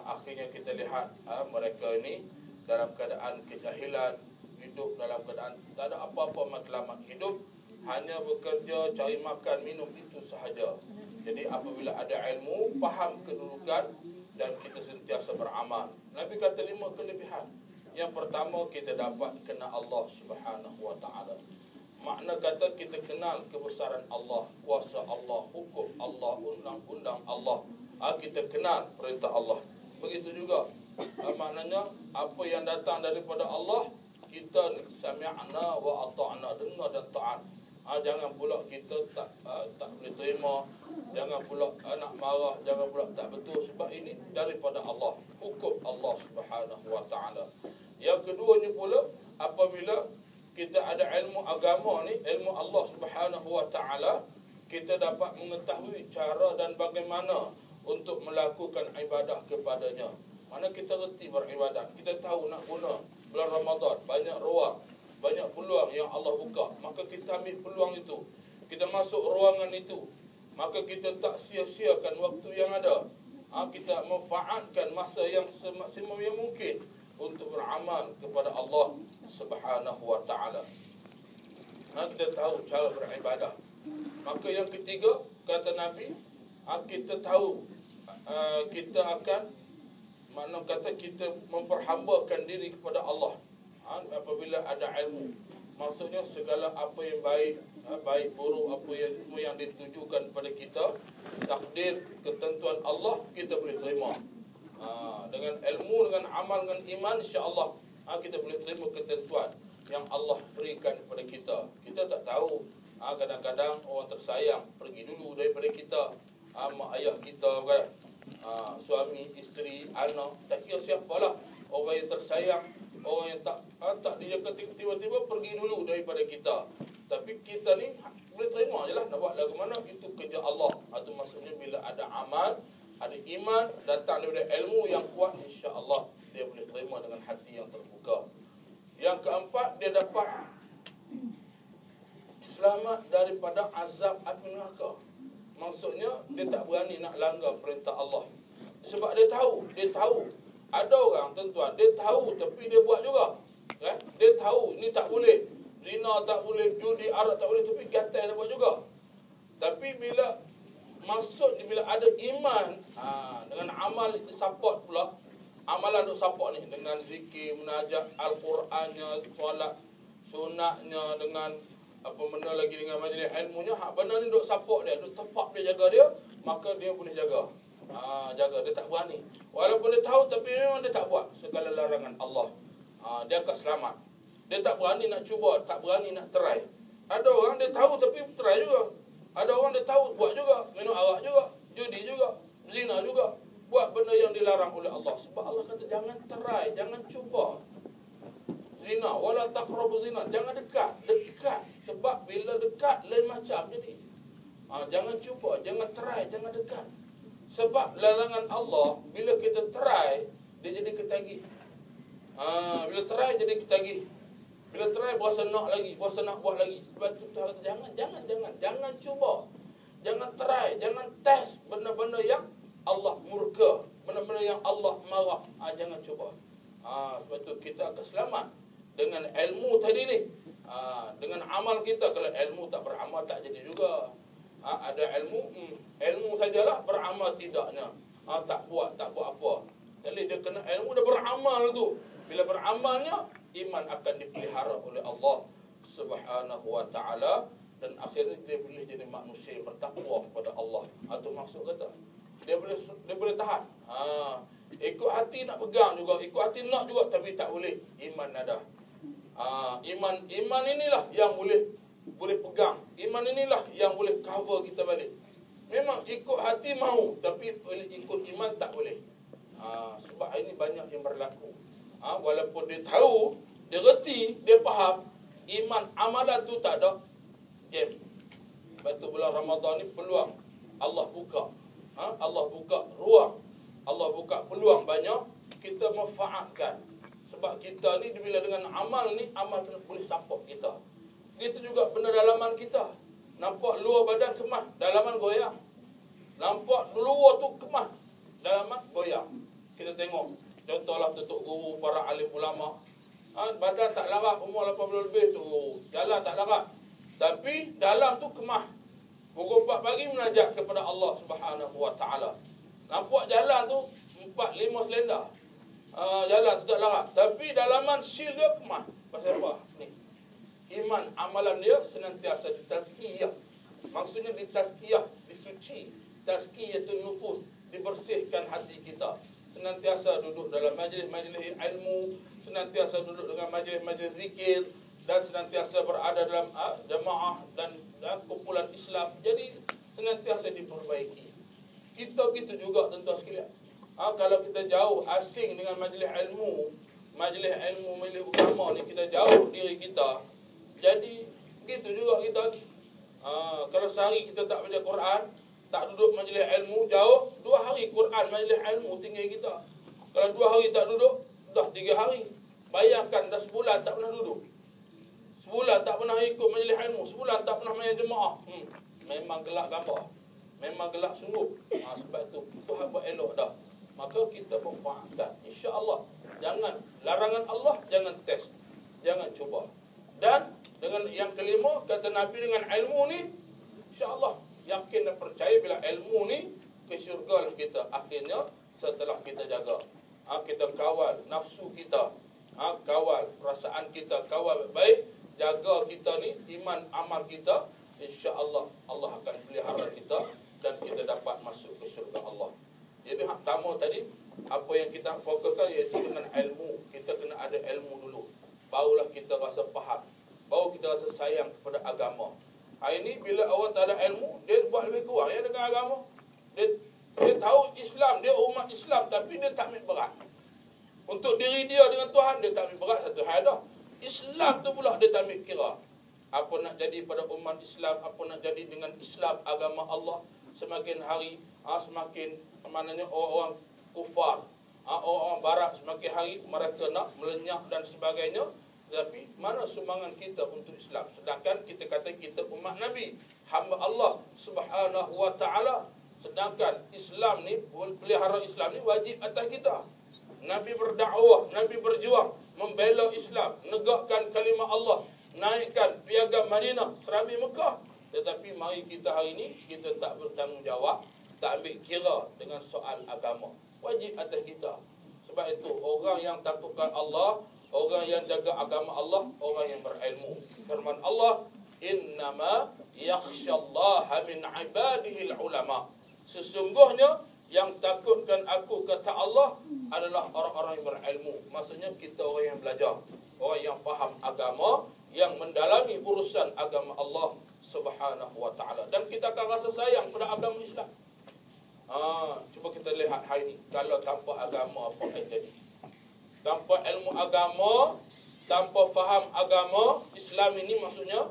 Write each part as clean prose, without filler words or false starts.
yang akhirnya kita lihat mereka ini dalam keadaan kejahilan, hidup dalam keadaan tak ada apa-apa matlamat hidup, hanya bekerja, cari makan, minum, itu sahaja. Jadi apabila ada ilmu, faham kedudukan, dan kita sentiasa beramal. Nabi kata 5 kelebihan. Yang pertama, kita dapat kenal Allah Subhanahu wa ta'ala. Makna kata kita kenal kebesaran Allah, kuasa Allah, hukum Allah, undang-undang Allah. Kita kenal perintah Allah. Begitu juga maknanya apa yang datang daripada Allah, kita sami'na wa ata'na, dengar dan taat. Jangan pula kita tak boleh terima, jangan pula nak marah, jangan pula tak betul, sebab ini daripada Allah, hukum Allah Subhanahu wa ta'ala. Yang keduanya pula, apabila kita ada ilmu agama ni, ilmu Allah Subhanahu wa ta'ala, kita dapat mengetahui cara dan bagaimana untuk melakukan ibadah kepadanya. Mana kita reti beribadat, kita tahu nak guna bulan Ramadan, banyak ruang, banyak peluang yang Allah buka, maka kita ambil peluang itu, kita masuk ruangan itu, maka kita tak sia-siakan waktu yang ada. Kita manfaatkan masa yang semaksimum yang mungkin untuk beramal kepada Allah Subhanahu wa ta'ala. Kita tahu cara beribadah. Maka yang ketiga, kata Nabi, kita tahu kita akan, makna kata kita memperhambakan diri kepada Allah apabila ada ilmu. Maksudnya segala apa yang baik, baik buruk, apa yang semua yang ditujukan kepada kita, takdir, ketentuan Allah, kita boleh terima. Dengan ilmu, dengan amal, dengan iman, insya-Allah kita boleh terima ketentuan yang Allah berikan kepada kita. Kita tak tahu, kadang-kadang orang tersayang pergi dulu daripada kita, mak ayah kita kan, suami, isteri, anak, tak kira siapalah, orang yang tersayang, orang yang tak dijaga, tiba-tiba pergi dulu daripada kita. Tapi kita ni boleh terima je lah, nak buat lagu mana, itu kerja Allah. Itu maksudnya bila ada amal, ada iman, datang daripada ilmu yang kuat, insya-Allah dia boleh terima dengan hati yang terbuka. Yang keempat, dia dapat selamat daripada azab api neraka. Maksudnya dia tak berani nak langgar perintah Allah. Sebab dia tahu ada orang tuan-tuan, dia tahu tapi dia buat juga. Kan? Dia tahu ni tak boleh, zina tak boleh, judi, arak tak boleh, tapi gatal dia buat juga. Tapi bila bila ada iman, dengan amal support pula, amalan duk support ni dengan zikir, munajat, Al-Qurannya, solat sunatnya, dengan apa benda lagi, dengan majlis ilmunya, hak benda ni duk support dia, duk tepat dia, jaga dia, maka dia boleh jaga. Jaga, dia tak berani. Walaupun dia tahu tapi memang dia tak buat segala larangan Allah. Dia akan selamat. Dia tak berani nak cuba, tak berani nak try. Ada orang dia tahu tapi try juga. Ada orang dia tahu buat juga, minum arak juga, judi juga, zina juga, buat benda yang dilarang oleh Allah. Sebab Allah kata jangan try, jangan cuba zina, wala taqrabu zina, jangan dekat. Sebab bila dekat lain macam jadi. Jangan cuba, jangan try, jangan dekat. Sebab larangan Allah, bila kita try, dia jadi ketagih. Bila try jadi ketagih. Bila try berasa nak lagi, berasa nak buat lagi. Sebab tu kita kata jangan cuba. Jangan try, jangan test benda-benda yang Allah murka, benda-benda yang Allah marah. Jangan cuba. Sebab tu kita akan selamat dengan ilmu tadi ni. Dengan amal kita. Kalau ilmu tak beramal tak jadi juga. Ada ilmu sajalah, beramal tidaknya. Tak buat apa. Jadi dia kena ilmu, dia beramal tu. Bila beramalnya, iman akan dipelihara oleh Allah Subhanahu wa ta'ala, dan akhirnya dia boleh jadi manusia yang bertakwa kepada Allah. Itu maksud kata. Dia boleh tahan. Ikut hati nak pegang juga, ikut hati nak juga, tapi tak boleh. Iman ada. Iman inilah yang boleh pegang. Iman inilah yang boleh cover kita balik. Memang ikut hati mahu, tapi ikut iman tak boleh. Sebab ini banyak yang berlaku. Walaupun dia tahu, dia reti, dia faham, iman, amalan tu tak ada, game. Sebab tu bulan Ramadan ni peluang Allah buka. Allah buka ruang, Allah buka peluang banyak, kita manfaatkan. Sebab kita ni bila dengan amal ni, amal kena boleh support kita. Itu juga benda dalaman kita. Nampak luar badan kemah, dalaman goyang. Nampak luar tu kemah, dalaman goyang. kita tengok. Contohlah Datuk Guru, para alim ulama. Badan tak larat, umur 80 lebih tu jalan tak larat. Tapi dalam tu kemah. Pukul 4 pagi menajak kepada Allah Subhanahu Wa Taala. Nampak jalan tu 4-5 selenda. Jalan tu tak larat. Tapi dalaman seal dia kemah. Pasal apa? Ni. Iman, amalan dia senantiasa ditazkiyah. Maksudnya ditazkiyah, disuci. Tazkiyatun nufus, dibersihkan hati kita. Senantiasa duduk dalam majlis-majlis ilmu, senantiasa duduk dengan majlis-majlis zikir, dan senantiasa berada dalam jamaah dan kumpulan Islam. Jadi senantiasa diperbaiki. Kita gitu juga tuan-tuan sekalian. Kalau kita jauh asing dengan majlis ilmu, majlis utama ni, kita jauh diri kita. Jadi gitu juga kita. Kalau sehari kita tak baca Quran, tak duduk majlis ilmu, jauh 2 hari Quran majlis ilmu tinggal kita. Kalau 2 hari tak duduk, dah 3 hari. Bayangkan dah sebulan tak pernah duduk. Sebulan tak pernah ikut majlis ilmu, sebulan tak pernah main jemaah. Memang gelak gambar. Memang gelak sungguh. Sebab tu Tuhan buat elok dah. Maka kita berfaham, insya-Allah. Jangan larangan Allah, jangan test. Jangan cuba. Dan dengan yang kelima, kata Nabi, dengan ilmu ni, insya-Allah yakin dan percaya bila ilmu ni ke syurga lah kita. Akhirnya setelah kita jaga, kita kawal nafsu kita, kawal perasaan kita, kawal baik, jaga kita ni, iman amal kita, insya-Allah Allah akan pelihara kita dan kita dapat masuk ke syurga Allah. Jadi hak pertama tadi, apa yang kita fokuskan iaitu dengan ilmu. Kita kena ada ilmu dulu, barulah kita rasa faham, baru kita rasa sayang kepada agama. Hari ni bila orang tak ada ilmu, dia buat lebih kurang ya dengan agama. Dia tahu Islam, dia umat Islam, tapi dia tak ambil berat. Untuk diri dia dengan Tuhan, dia tak ambil berat, satu hal dah. Islam tu pula dia tak ambil kira. Apa nak jadi pada umat Islam, apa nak jadi dengan Islam, agama Allah. Semakin hari, semakin maknanya orang-orang kufar, orang-orang barat, semakin hari mereka nak melenyap dan sebagainya. Tapi mana sumbangan kita untuk Islam? Sedangkan kita kata kita umat Nabi, hamba Allah Subhanahu Wa Taala. Sedangkan Islam ni, pelihara Islam ni wajib atas kita. Nabi berdakwah, Nabi berjuang membela Islam, negakkan kalimah Allah, naikkan piagam Madinah, Serabi Mekah. Tetapi mari kita hari ini, kita tak bertanggungjawab, tak ambil kira dengan soal agama. Wajib atas kita. Sebab itu orang yang takutkan Allah, orang yang jaga agama Allah, orang yang berilmu. Firman Allah, innama yakhshallaha min ibadihi ulama. Sesungguhnya yang takutkan aku, kata Allah, adalah orang-orang yang berilmu. Maksudnya kita orang yang belajar, orang yang faham agama, yang mendalami urusan agama Allah Subhanahu Wa Taala. Dan kita akan rasa sayang pada agama Islam. Cuba kita lihat hari ini, kalau tanpa agama apa akan jadi? Tanpa ilmu agama, tanpa faham agama Islam ini, maksudnya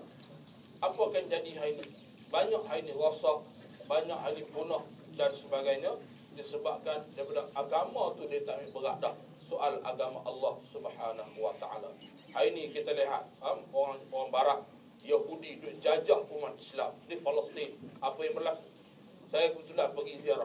apa akan jadi hari ini? Banyak hari ini rosak, banyak hari punah dan sebagainya, disebabkan daripada agama tu dia tak ambil berat dah soal agama Allah Subhanahu Wa Taala. Hari ini kita lihat orang barat, Yahudi duk jajah umat Islam di Palestin. Apa yang berlaku? Saya kebetulan pergi ziarah